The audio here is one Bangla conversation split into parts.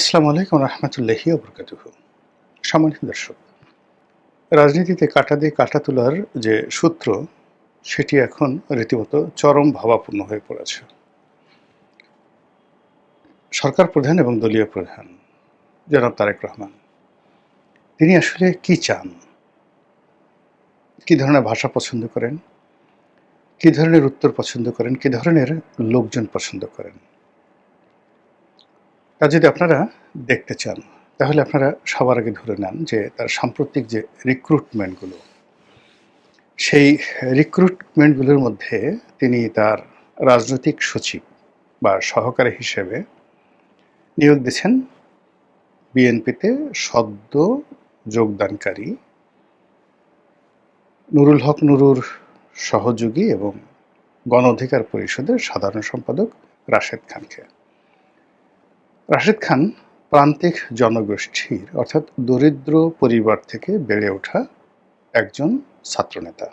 আসসালামু আলাইকুম রহমতুল্লাহি ওয়া বারাকাতুহু। সম্মানিত দর্শক, রাজনীতিতে কাঁটা দিয়ে কাঁটা তোলার যে সূত্র, সেটি এখন রীতিমতো চরম ভাবাপন্ন হয়ে পড়েছে। সরকার প্রধান এবং দলীয় প্রধান জনাব তারেক রহমান, তিনি আসলে কি চান? কি ধরনের ভাষা পছন্দ করেন? কি ধরনের উত্তর পছন্দ করেন? কি ধরনের লোকজন পছন্দ করেন? তা যদি আপনারা দেখতে চান, তাহলে আপনারা সবার আগে ধরে নেন যে তার সাম্প্রতিক যে রিক্রুটমেন্টগুলো, সেই রিক্রুটমেন্টগুলোর মধ্যে তিনি তার রাজনৈতিক সচিব বা সহকারী হিসেবে নিয়োগ দিয়েছেন বিএনপিতে সদ্য যোগদানকারী নুরুল হক নুরুর সহযোগী এবং গণ অধিকার পরিষদের সাধারণ সম্পাদক রাশেদ খানকে। রাশেদ খান প্রান্তিক জনগোষ্ঠীর অর্থাৎ দরিদ্র পরিবার থেকে বেড়ে ওঠা একজন ছাত্রনেতা।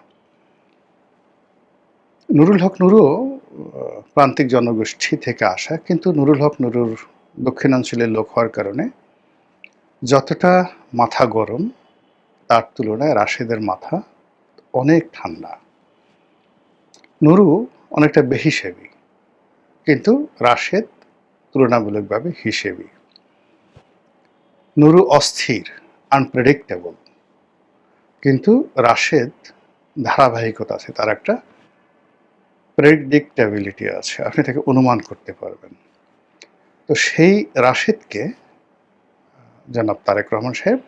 নুরুল হক নুরও প্রান্তিক জনগোষ্ঠী থেকে আসা, কিন্তু নুরুল হক নুরুর দক্ষিণাঞ্চলের লোক হওয়ার কারণে যতটা মাথা গরম, তার তুলনায় রাশেদের মাথা অনেক ঠান্ডা। নুরু অনেকটা বেহিসেবি, কিন্তু রাশেদ তুলনামূলকভাবে হিসেবি। নুরু অস্থির, আনপ্রেডিক্টেবল, কিন্তু রাশেদ ধারাবাহিকতা আছে, তার একটা প্রেডিক্টেবিলিটি আছে, আপনি তাকে অনুমান করতে পারবেন। তো সেই রাশেদকে জনাব তারেক রহমান সাহেব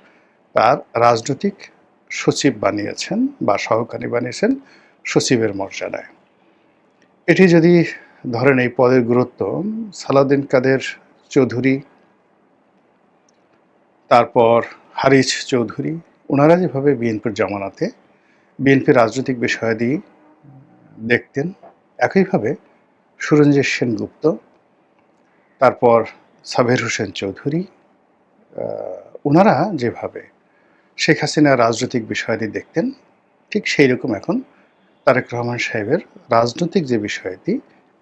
তার রাজনৈতিক সচিব বানিয়েছেন বা সহকারী বানিয়েছেন সচিবের মর্যাদায়। এটি যদি ধরেন এই পদের গুরুত্ব, সালাউদ্দিন কাদের চৌধুরী, তারপর হারিছ চৌধুরী, ওনারা যেভাবে বিএনপির জামানাতে বিএনপির রাজনৈতিক বিষয়াদি দেখতেন, একইভাবে সুরঞ্জিত সেনগুপ্ত, তারপর সাবের হোসেন চৌধুরী, ওনারা যেভাবে শেখ হাসিনার রাজনৈতিক বিষয়াদি দেখতেন, ঠিক সেই রকম এখন তারেক রহমান সাহেবের রাজনৈতিক যে বিষয়াদি,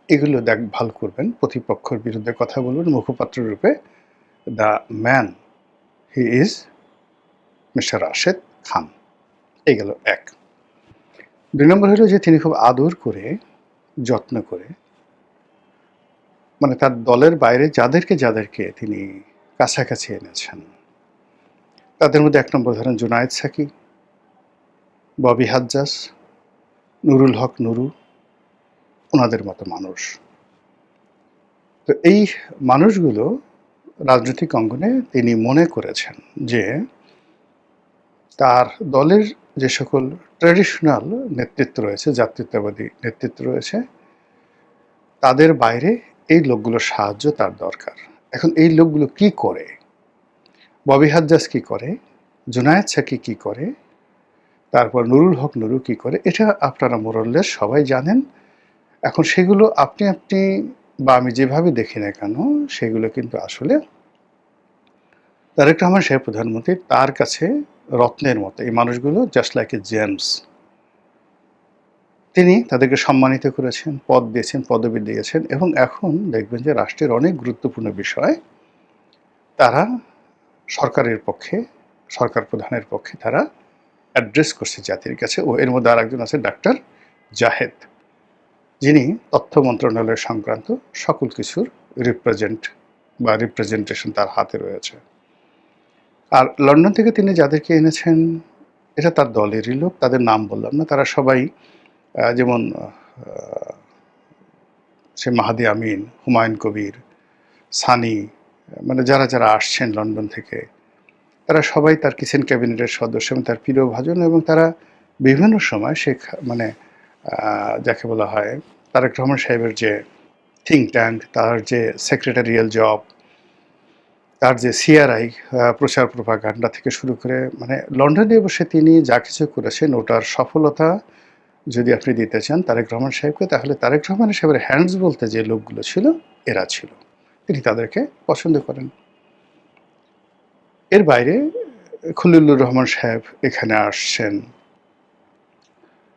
এগুলো দেখভাল করবেন, প্রতিপক্ষের বিরুদ্ধে কথা বলবেন, মুখপাত্র রূপে the man he is mister Rashed Khan. এই গেল এক। ২ নম্বর হলো যে তিনি খুব আদর করে, যত্ন করে, মানে তার দলের বাইরে যাদেরকে তিনি কাছাকাছি এনেছেন, তাদের মধ্যে ১ নম্বর ধরেন জুনায়েদ সাকি, ববি হাজ্জাজ, নুরুল হক নুরু, ওনাদের মতো মানুষ। তো এই মানুষগুলো রাজনৈতিক অঙ্গনে তিনি মনে করেছেন যে তার দলের যে সকল ট্র্যাডিশনাল নেতৃত্ব রয়েছে, জাতীয়তাবাদী নেতৃত্ব রয়েছে, তাদের বাইরে এই লোকগুলোর সাহায্য তার দরকার। এখন এই লোকগুলো কি করে? ববি হাজ্জাজ কি করে? জুনায়েদ সাকি কি করে? তারপর নুরুল হক নুরু কি করে? এটা আপনারা মোরলেস সবাই জানেন। এখন সেগুলো আপনি বা আমি যেভাবে দেখি না কেন, সেগুলো কিন্তু আসলে তারেক রহমান সাহেব প্রধানমন্ত্রী, তার কাছে রত্নের মতো। এই মানুষগুলো জাস্ট লাইক এ জেমস। তিনি তাদেরকে সম্মানিত করেছেন, পদ দিয়েছেন, পদবি দিয়েছেন, এবং এখন দেখবেন যে রাষ্ট্রের অনেক গুরুত্বপূর্ণ বিষয় তারা সরকারের পক্ষে, সরকার প্রধানের পক্ষে তারা অ্যাড্রেস করছে জাতির কাছে। ও এর মধ্যে আরেকজন আছে ডাক্তার জাহেদ, যিনি তথ্য মন্ত্রণালয় সংক্রান্ত সকল কিছুর রিপ্রেজেন্টেশন তার হাতে রয়েছে। আর লন্ডন থেকে তিনি যাদেরকে এনেছেন, এটা তার দলেরই লোক, তাদের নাম বললাম না। তারা সবাই যেমন সে মাহাদি আমিন, হুমায়ুন কবির, সানি, মানে যারা আসছেন লন্ডন থেকে, তারা সবাই তার কিচেন ক্যাবিনেটের সদস্য এবং তার প্রিয়ভাজন, এবং তারা বিভিন্ন সময় মানে যাকে বলা হয় তারেক রহমান সাহেবের যে থিঙ্ক ট্যাঙ্ক, তার যে সেক্রেটারিয়াল জব, তার যে সিআরআই প্রচার প্রপাগান্ডা থেকে শুরু করে, মানে লন্ডনে বসে তিনি যা কিছু করেছেন, ওটার সফলতা যদি আপনি দিতে চান তারেক রহমান সাহেবকে, তাহলে তারেক রহমান সাহেবের হ্যান্ডস বলতে যে লোকগুলো ছিল, এরা ছিল। তিনি তাদেরকে পছন্দ করেন। এর বাইরে খলিলুর রহমান সাহেব এখানে আসছেন।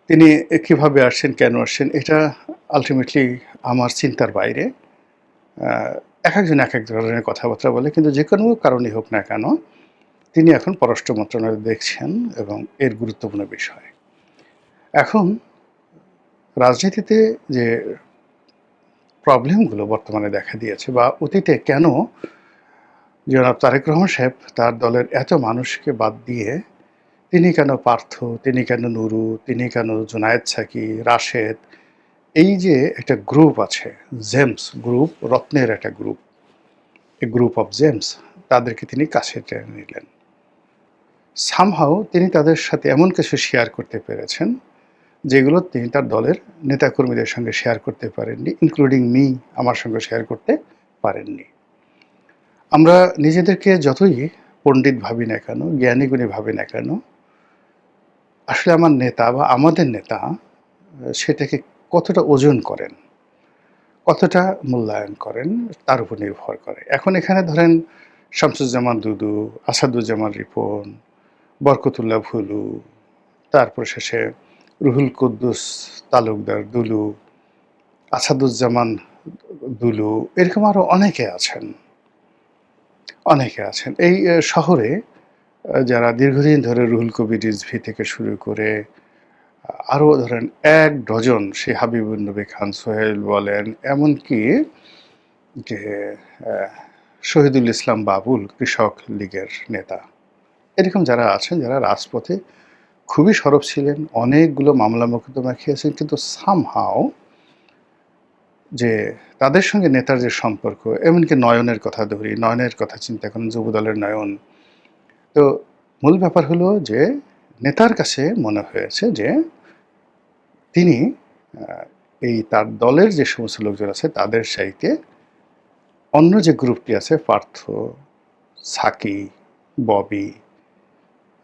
তিনি কিভাবে আসছেন, কেন আসছেন, এটা আলটিমেটলি আমার চিন্তার বাইরে। একেকজন একেক ধরনের কথাবার্তা বলে, কিন্তু যে কোনো কারণেই হোক না কেন তিনি এখন পররাষ্ট্র মন্ত্রণালয় দেখছেন এবং এর গুরুত্বপূর্ণ বিষয়। এখন রাজনীতিতে যে প্রবলেমগুলো বর্তমানে দেখা দিয়েছে বা অতীতে কেন জনাব তারেক রহমান সাহেব তার দলের এত মানুষকে বাদ দিয়ে তিনি কেন পার্থ, তিনি কেন নুরু, তিনি কেন জুনায়েদ সাকি, রাশেদ, এই যে একটা গ্রুপ আছে, জেমস গ্রুপ, রত্নের একটা group, A group of James, তাদেরকে তিনি কাছে টেনে নিলেন। সামহাও তিনি তাদের সাথে এমন কিছু শেয়ার করতে পেরেছেন যেগুলো তিনি তার দলের নেতাকর্মীদের সঙ্গে শেয়ার করতে পারেননি, ইনক্লুডিং মি, আমার সঙ্গে শেয়ার করতে পারেননি। আমরা নিজেদেরকে যতই পণ্ডিত ভাবি না কেন, জ্ঞানীগুণী ভাবি না কেন, আসলে আমার নেতা বা আমাদের নেতা সেটাকে কতটা ওজন করেন, কতটা মূল্যায়ন করেন, তার উপর নির্ভর করে। এখন এখানে ধরেন শামসুজ্জামান দুদু, আসাদুজ্জামান রিপন, বরকতুল্লাহ ভুলু, তারপর শেষে রুহুল কুদ্দুস তালুকদার দুলু, আসাদুজ্জামান দুলু, এরকম আরও অনেকে আছেন, অনেকে আছেন এই শহরে যারা দীর্ঘদিন ধরে রুহুল কবির রিজভী থেকে শুরু করে আরও ধরেন ১ ডজন, সে হাবিবুন নবী খান সোহেল বলেন, এমনকি যে শহীদুল ইসলাম বাবুল, কৃষক লীগের নেতা, এরকম যারা আছেন, যারা রাজপথে খুবই সরব ছিলেন, অনেকগুলো মামলা মোকদ্দমা খেয়েছেন, কিন্তু সামহাও যে তাদের সঙ্গে নেতার যে সম্পর্ক, এমনকি নয়নের কথা ধরি, নয়নের কথা চিন্তা করেন, যুবদলের নয়ন। তো মূল ব্যাপার হলো যে নেতার কাছে মনে হয়েছে যে তিনি এই তার দলের যে সমস্ত লোকজন আছে তাদের চাইতে অন্য যে গ্রুপটি আছে, পার্থ, সাকি, ববি,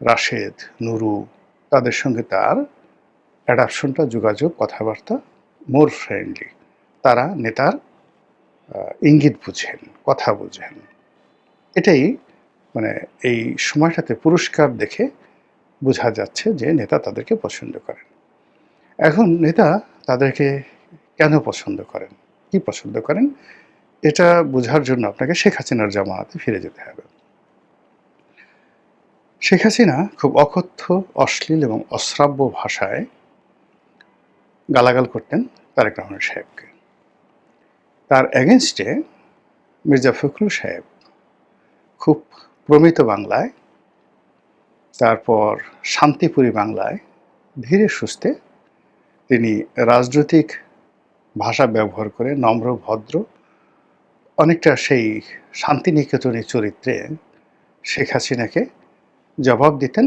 রাশেদ, নুরু, তাদের সঙ্গে তার অ্যাডাপশনটা, যোগাযোগ, কথাবার্তা মোর ফ্রেন্ডলি। তারা নেতার ইঙ্গিত বুঝেন, কথা বুঝেন। এটাই মানে এই সময়টাতে পুরস্কার দেখে বোঝা যাচ্ছে যে নেতা তাদেরকে পছন্দ করেন। এখন নেতা তাদেরকে কেন পছন্দ করেন, কি পছন্দ করেন, এটা বোঝার জন্য আপনাকে শেখ হাসিনার জামানাতে ফিরে যেতে হবে। শেখ হাসিনা খুব অকথ্য, অশ্লীল এবং অশ্রাব্য ভাষায় গালাগাল করতেন তারেক রহমান সাহেবকে। তার এগেনস্টে মির্জা ফখরুল সাহেব খুব প্রমিত বাংলায়, তারপর শান্তিপুরী বাংলায় ধীরে সুস্থে তিনি রাজনৈতিক ভাষা ব্যবহার করে নম্র, ভদ্র, অনেকটা সেই শান্তিনিকেতনী চরিত্রে শেখ হাসিনাকে জবাব দিতেন।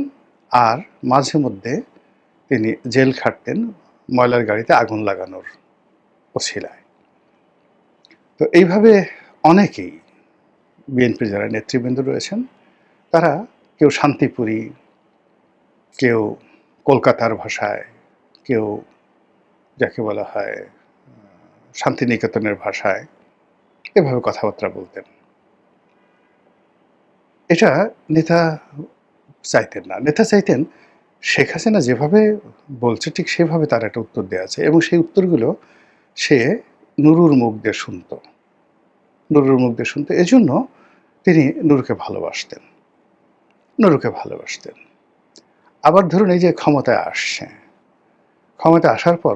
আর মাঝে মধ্যে তিনি জেল খাটতেন ময়লার গাড়িতে আগুন লাগানোর ওছিলায়। তো এইভাবে অনেকেই বিএনপির যারা নেতৃবৃন্দ রয়েছেন, তারা কেউ শান্তিপুরী, কেউ কলকাতার ভাষায়, কেউ যাকে বলা হয় শান্তিনিকেতনের ভাষায় এভাবে কথাবার্তা বলতেন। এটা নেতা চাইতেন না। নেতা চাইতেন শেখ হাসিনা যেভাবে বলছে ঠিক সেভাবে তার একটা উত্তর দেওয়া আছে, এবং সেই উত্তরগুলো সে নুরুর মুখ দিয়ে শুনত, নুরুর মুখ দিয়ে শুনত। এজন্য তিনি নুরুকে ভালোবাসতেন, নুরুকে ভালোবাসতেন। আবার ধরুন এই যে ক্ষমতায় আসছে, ক্ষমতায় আসার পর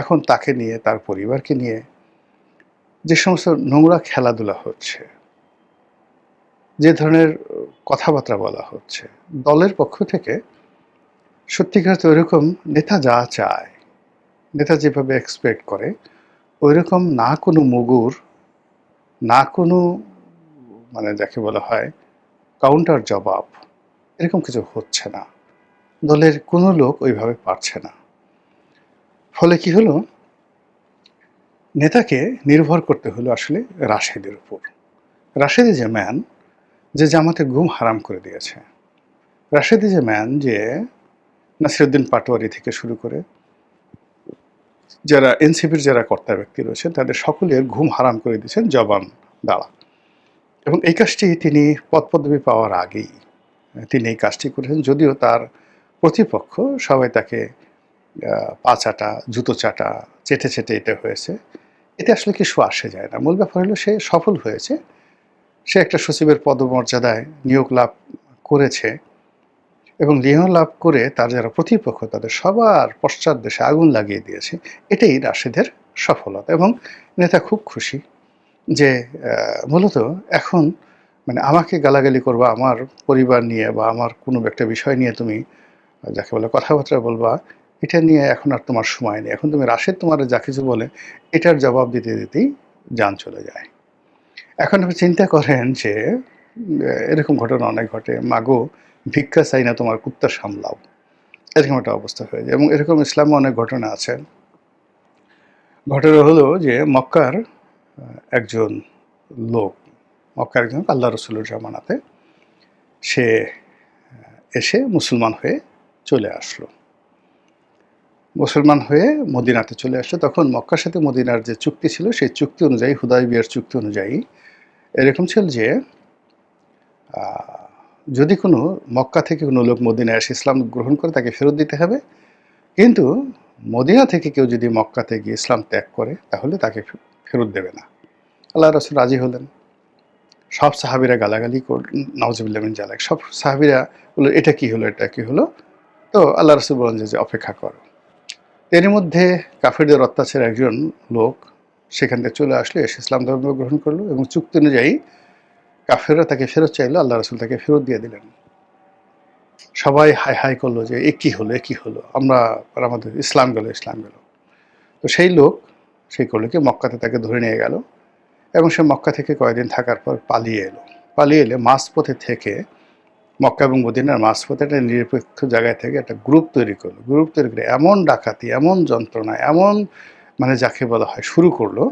এখন তাকে নিয়ে, তার পরিবারকে নিয়ে যে সমস্ত নোংরা খেলাধুলা হচ্ছে, যে ধরনের কথাবার্তা বলা হচ্ছে দলের পক্ষ থেকে, সত্যিকার তো ওইরকম নেতা যা চায়, নেতা যেভাবে এক্সপেক্ট করে, ওইরকম না কোনো মুগুর, না কোনো মানে যাকে বলা হয় কাউন্টার জবাব, এরকম কিছু হচ্ছে না। দলের কোনো লোক ওইভাবে পারছে না। ফলে কি হলো, নেতাকে নির্ভর করতে হলো আসলে রাশেদের উপর। রাশেদ ইজ এ ম্যান যে জামাতের ঘুম হারাম করে দিয়েছে। রাশেদ ইজ এ ম্যান যে নাসিরুদ্দিন পাটোয়ারি থেকে শুরু করে যারা এনসিপির যারা কর্তা ব্যক্তি রয়েছেন তাদের সকলের ঘুম হারাম করে দিয়েছেন জবান দ্বারা। এবং এই কাজটি তিনি পদপদবি পাওয়ার আগেই তিনি এই কাজটি করেছেন, যদিও তার প্রতিপক্ষ সবাই তাকে পা চাটা, জুতো চাটা, চেটে চেটে এটা হয়েছে, এতে আসলে কিছু আসে যায় না। মূল ব্যাপার হলো সে সফল হয়েছে। সে একটা সচিবের পদমর্যাদায় নিয়োগ লাভ করেছে এবং নিয়োগ লাভ করে তার যারা প্রতিপক্ষ তাদের সবার পশ্চাৎদেশে আগুন লাগিয়ে দিয়েছে। এটাই রাশেদের সফলতা এবং নেতা খুব খুশি যে মূলত এখন মানে আমাকে গালাগালি করবা আমার পরিবার নিয়ে বা আমার কোনো একটা বিষয় নিয়ে তুমি যাকে বলে কথাবার্তা বলবা, এটা নিয়ে এখন আর তোমার সময় নেই। এখন তুমি রাশেদ তোমার যা কিছু বলে এটার জবাব দিতে দিতেই জান চলে যায়। এখন আপনি চিন্তা করেন যে এরকম ঘটনা অনেক ঘটে, মাগো ভিক্ষা চাই না তোমার কুত্তা সামলাও, এরকম একটা অবস্থা হয়ে যায়। এবং এরকম ইসলামে অনেক ঘটনা আছে। ঘটনা হলো যে মক্কার একজন লোক, মক্কার একজন আল্লাহ রসুলের জামানাতে সে এসে মুসলমান হয়ে চলে আসলো। মুসলমান হয়ে মদিনাতে চলে আসলো। তখন মক্কার সাথে মদিনার যে চুক্তি ছিল সেই চুক্তি অনুযায়ী, হুদায়বিয়ার চুক্তি অনুযায়ী এরকম ছিল যে যদি কোনো মক্কা থেকে কোনো লোক মদিনায় এসে ইসলাম গ্রহণ করে তাকে ফেরত দিতে হবে, কিন্তু মদিনা থেকে কেউ যদি মক্কাতে গিয়ে ইসলাম ত্যাগ করে তাহলে তাকে ফেরত দেবে না। আল্লাহ রাসূল রাজি হলেন। সব সাহাবীরা গালাগালি নাউজুবিল্লাহ মিন যালিক, সব সাহাবীরা বলল এটা কি হলো, এটা কি হলো। তো আল্লাহ রাসূল বলেন যে অপেক্ষা করো। এর মধ্যে কাফেরদের অত্যাচারে একজন লোক সেখান থেকে চলে আসলো, এসে ইসলাম ধর্ম গ্রহণ করলো এবং চুক্তি অনুযায়ী কাফেররা তাকে ফেরত চাইলো, আল্লাহ রাসূল তাকে ফেরত দিয়ে দিলেন। সবাই হাই হাই করলো যে এ কী হলো, এ কী হলো, আমরা আমাদের ইসলাম গেল, ইসলাম গেল। তো সেই লোক সেই করলো কি, মক্কাতে তাকে ধরে নিয়ে গেল এবং সে মক্কা থেকে কয়েকদিন থাকার পর পালিয়ে এলো। পালিয়ে এলে মাঝপথে থেকে মক্কা এবং মদিনার মাঝপথে একটা নিরপেক্ষ জায়গায় থেকে একটা গ্রুপ তৈরি করলো। গ্রুপ তৈরি করে এমন ডাকাতি, এমন যন্ত্রণা, এমন মানে যাকে বলা হয় শুরু করলো,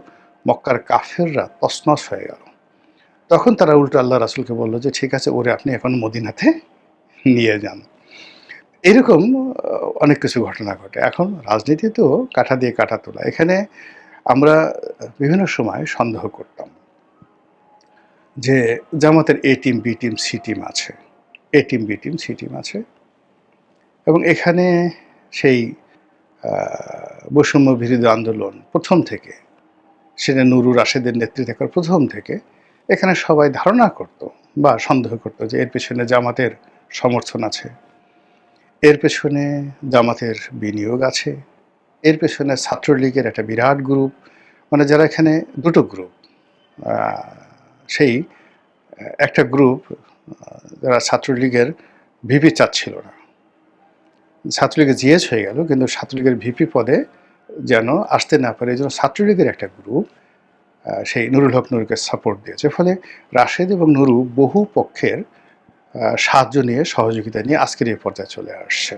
মক্কার কাফেররা তছনছ হয়ে গেল। তখন তারা উল্টো আল্লাহ রাসূলকে বললো যে ঠিক আছে, ওরে আপনি এখন মদিনাতে নিয়ে যান। এরকম অনেক কিছু ঘটনা ঘটে। এখন রাজনীতিতেও কাঠা দিয়ে কাঠা তোলা। এখানে আমরা বিভিন্ন সময় সন্দেহ করতাম যে জামাতের A team, B team, C team আছে। A team, B team, C team আছে এবং এখানে সেই বৈষম্য বিরোধী আন্দোলন প্রথম থেকে, সেটা নুরুর রাশেদের নেতৃত্বে করে প্রথম থেকে এখানে সবাই ধারণা করত বা সন্দেহ করত যে এর পেছনে জামাতের সমর্থন আছে, এর পেছনে জামাতের বিনিয়োগ আছে, এর পেছনে ছাত্রলীগের একটা বিরাট গ্রুপ, মানে যারা এখানে দুটো গ্রুপ, সেই একটা গ্রুপ যারা ছাত্রলীগের ভিপি চাচ্ছিল না, ছাত্রলীগের জিএস হয়ে গেল কিন্তু ছাত্রলীগের ভিপি পদে যেন আসতে না পারে, এই জন্য ছাত্রলীগের একটা গ্রুপ সেই নুরুল হক নুরুকে সাপোর্ট দিয়েছে। ফলে রাশেদ এবং নুরু বহু পক্ষের সাহায্য নিয়ে, সহযোগিতা নিয়ে আজকের এই পর্যায়ে চলে আসছে।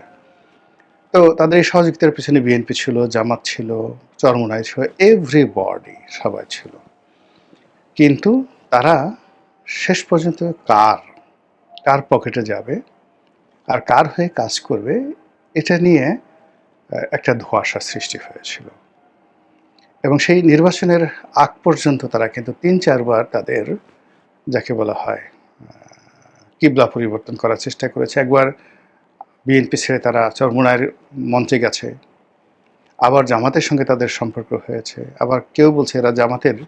তো তাদের এই সহযোগিতার পিছনে বিএনপি ছিল, জামাত ছিল, চরমোনাই ছিল, এভরিবডি, সবাই ছিল। কিন্তু তারা শেষ পর্যন্ত কার পকেটে যাবে আর কার হয়ে কাজ করবে এটা নিয়ে একটা ধোঁয়াশা সৃষ্টি হয়েছিল। এবং সেই নির্বাচনের আগ পর্যন্ত তারা কিন্তু ৩-৪ বার তাদের যাকে বলা হয় কিবলা পরিবর্তন করার চেষ্টা করেছে। একবার বিএনপি ছেড়ে তারা চরমোনাইয়ের মঞ্চে গেছে, আবার জামাতের সঙ্গে তাদের সম্পর্ক হয়েছে, আবার কেউ বলছে এরা জামাতের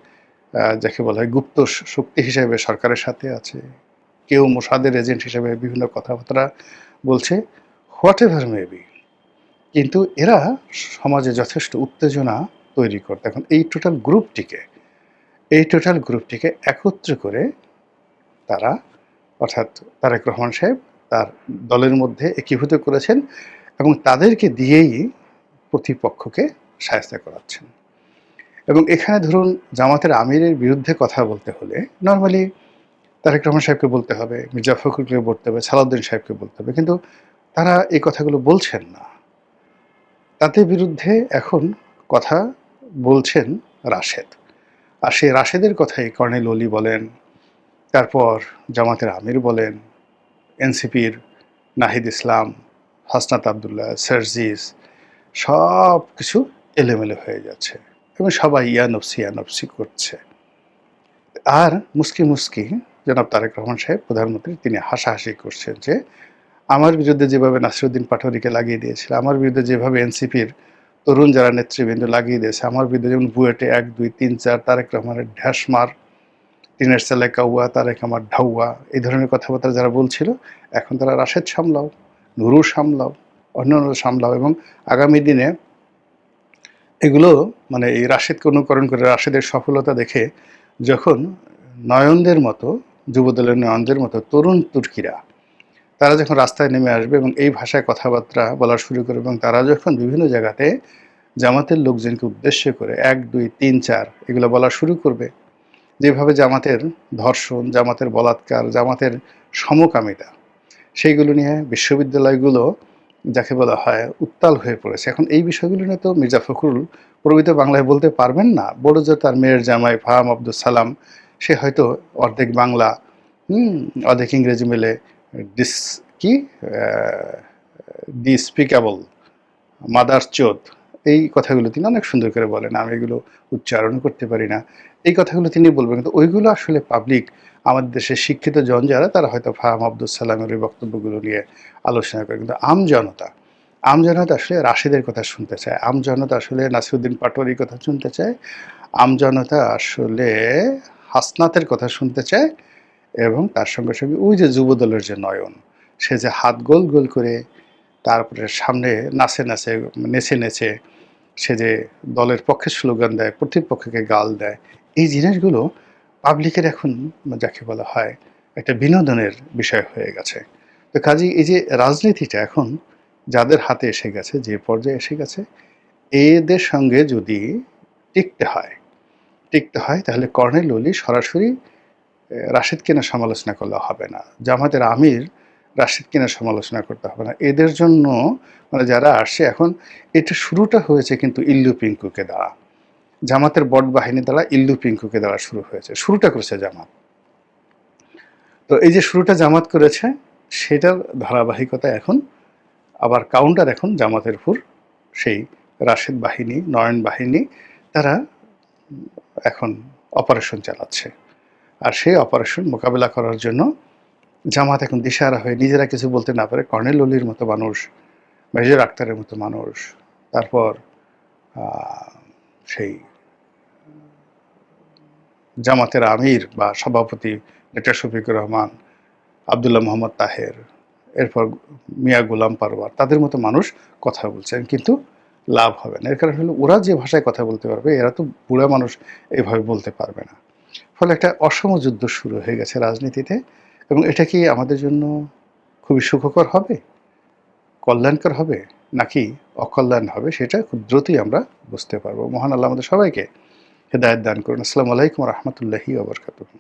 যাকে বলা হয় গুপ্ত শক্তি হিসেবে সরকারের সাথে আছে, কেউ মোসাদের এজেন্ট হিসেবে বিভিন্ন কথাবার্তা বলছে, হোয়াট এভার মেবি। কিন্তু এরা সমাজে যথেষ্ট উত্তেজনা তৈরি করতে, এখন এই টোটাল গ্রুপটিকে একত্র করে তারা, অর্থাৎ তারেক রহমান সাহেব তার দলের মধ্যে একীভূত করেছেন এবং তাদেরকে দিয়েই প্রতিপক্ষকে শায়েস্তা করাচ্ছেন। এবং এখানে ধরুন জামাতের আমিরের বিরুদ্ধে কথা বলতে হলে নর্মালি তারেক রহমান সাহেবকে বলতে হবে, মির্জা ফখরুলকে বলতে হবে, সালাউদ্দিন সাহেবকে বলতে হবে, কিন্তু তারা এই কথাগুলো বলছেন না। তাদের বিরুদ্ধে এখন কথা বলছেন রাশেদ, আর সেই রাশেদের কথাই কর্নেল অলি বলেন, তারপর জামাতের আমির বলেন, এনসিপির নাহিদ ইসলাম, হাসনাত আবদুল্লাহ, সার্জিস, সব কিছু এলোমেলো হয়ে যাচ্ছে এবং সবাই ইয়ানফসি করছে। আর মুস্কি জনাব তারেক রহমান সাহেব প্রধানমন্ত্রী, তিনি হাসাহাসি করছেন যে আমার বিরুদ্ধে যেভাবে নাসিরুদ্দিন পাটোয়ারিকে লাগিয়ে দিয়েছিল, আমার বিরুদ্ধে যেভাবে এনসিপির তরুণ যারা নেতৃবৃন্দ লাগিয়ে দিয়েছে আমার বিরুদ্ধে, যেমন বুয়েটে 1, 2, 3, 4 তারেক রহমানের ঢ্যাসমার, টিনের ছেলে কাউয়া, তারেক আমার ঢাউয়া, এই ধরনের কথাবার্তা যারা বলছিল, এখন তারা রাশেদ সামলাও, নুরু সামলাও, অন্যান্য সামলাও, এবং আগামী দিনে এগুলো মানে এই রাশেদকে অনুকরণ করে রাশেদের সফলতা দেখে যখন নয়নদের মতো, যুবদলের নয়নদের মতো তরুণ তুর্কিরা তারা যখন রাস্তায় নেমে আসবে এবং এই ভাষায় কথাবার্তা বলা শুরু করবে, এবং তারা যখন বিভিন্ন জায়গাতে জামাতের লোকজনকে উদ্দেশ্য করে 1, 2, 3, 4 এগুলো বলা শুরু করবে, যেভাবে জামাতের ধর্ষণ, জামাতের বলাৎকার, জামাতের সমকামিতা, সেইগুলো নিয়ে বিশ্ববিদ্যালয়গুলো যাকে বলা হয় উত্তাল হয়ে পড়েছে। এখন এই বিষয়গুলো নিয়ে তো মির্জা ফখরুল প্রকৃত বাংলায় বলতে পারবেন না, বড় যে তার মেয়ের জামাই ফাহাম আব্দুল সালাম, সে হয়তো অর্ধেক বাংলা অর্ধেক ইংরেজি মিলে ডিস কি ডিস্পিকেবল, মাদার চোদ, এই কথাগুলো তিনি অনেক সুন্দর করে বলেন, আমি এগুলো উচ্চারণ করতে পারি না, এই কথাগুলো তিনি বলবেন, কিন্তু ওইগুলো আসলে পাবলিক, আমাদের দেশের শিক্ষিত জন যারা, তারা হয়তো ফাহাম আব্দুল সালামের ওই বক্তব্যগুলো নিয়ে আলোচনা করে, কিন্তু আমজনতা আসলে রাশেদের কথা শুনতে চায়, আমজনতা আসলে নাসিরুদ্দিন পাটোয়ারির কথা শুনতে চায়, আমজনতা আসলে হাসনাতের কথা শুনতে চায়, এবং তার সঙ্গে সঙ্গে ওই যে যুবদলের যে নয়ন, সে যে হাত গোল গোল করে তারপরে সামনে নেচে নেচে সে যে দলের পক্ষে স্লোগান দেয়, প্রতিপক্ষকে গাল দেয়, এই জিনিসগুলো পাবলিকের এখন যাকে বলা হয় একটা বিনোদনের বিষয় হয়ে গেছে। তো কাজেই এই যে রাজনীতিটা এখন যাদের হাতে এসে গেছে, যে পর্যায়ে এসে গেছে, এদের সঙ্গে যদি টিকতে হয় তাহলে কর্নেল ওলি সরাসরি রাশেদকে না সমালোচনা করলে হবে না, জামাতের আমির রাশেদকে না সমালোচনা করতে হবে না, এদের জন্য মানে যারা আসছে এখন, এটা শুরুটা হয়েছে কিন্তু ইল্লু পিঙ্কুকে দ্বারা, জামাতের বট বাহিনী দ্বারা ইল্লু পিঙ্কুকে দ্বারা শুরু হয়েছে, শুরুটা করেছে জামাত। তো এই যে শুরুটা জামাত করেছে, সেটার ধারাবাহিকতা এখন আবার কাউন্টার এখন জামাতের উপর সেই রাশেদ বাহিনী, নয়ন বাহিনী, তারা এখন অপারেশন চালাচ্ছে। আর সেই অপারেশন মোকাবেলা করার জন্য জামাত এখন দিশাহারা হয়ে নিজেরা কিছু বলতে না পারে কর্নেল ওলির মতো মানুষ, মেজর আক্তারের মতো মানুষ, তারপর সেই জামাতের আমির বা সভাপতি ডক্টর শফিকুর রহমান, আবদুল্লাহ মোহাম্মদ তাহের, এরপর মিয়া গোলাম পারওয়ার, তাদের মতো মানুষ কথা বলছেন, কিন্তু লাভ হবে না। এর কারণ হলো ওরা যে ভাষায় কথা বলতে পারবে, এরা তো বুড়া মানুষ এভাবে বলতে পারবে না। ফলে একটা অসম যুদ্ধ শুরু হয়ে গেছে রাজনীতিতে, এবং এটা কি আমাদের জন্য খুবই সুখকর হবে, কল্যাণকর হবে, নাকি অকল্যাণ হবে, সেটা খুব দ্রুতই আমরা বুঝতে পারবো। মহান আল্লাহ আমাদের সবাইকে হেদায়েত দান করুন। আসসালামু আলাইকুম ওয়া রাহমাতুল্লাহি ওয়া বারাকাতুহু।